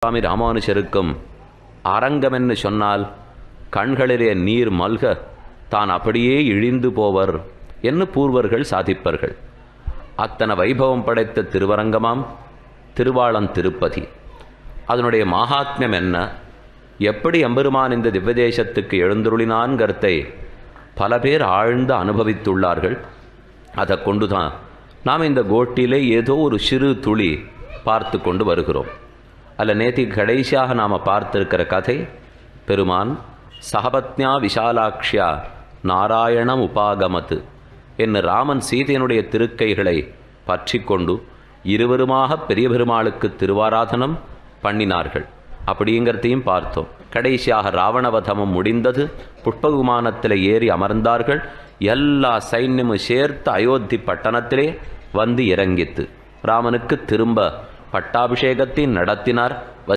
சுவாமி ராமானுஜருக்கும் அரங்கமென்னு சொன்னால் கண்களிலே நீர் மல்க தான் அப்படியே இழிந்து போவர் என்று பூர்வர்கள் சாதிப்பர்கள். அத்தனை வைபவம் படைத்த திருவரங்கமாம் திருவாளன் திருப்பதி. அதனுடைய மகாத்மியம் என்ன, எப்படி எம்பெருமான் இந்த திவ்யதேசத்துக்கு எழுந்துருளினான்கிறதை பல பேர் ஆழ்ந்து அனுபவித்துள்ளார்கள். அதை கொண்டுதான் நாம் இந்த கோட்டிலே ஏதோ ஒரு சிறு துளி பார்த்து கொண்டு வருகிறோம். அதில் நேற்றுக்கு கடைசியாக நாம் பார்த்திருக்கிற கதை, பெருமான் சகபத்ஞா விஷாலாக்ஷியா நாராயணம் உபாகமத்து என்று ராமன் சீதையனுடைய திருக்கைகளை பற்றி கொண்டு இருவருமாக பெரிய பெருமாளுக்கு திருவாராதனம் பண்ணினார்கள். அப்படிங்கிறதையும் பார்த்தோம். கடைசியாக ராவணவதமும் முடிந்தது. புஷ்ப விமானத்தில் ஏறி அமர்ந்தார்கள். எல்லா சைன்யமும் சேர்த்து அயோத்தி பட்டணத்திலே வந்து இறங்கித்து ராமனுக்கு திரும்ப பட்டாபிஷேகத்தை நடத்தினார்.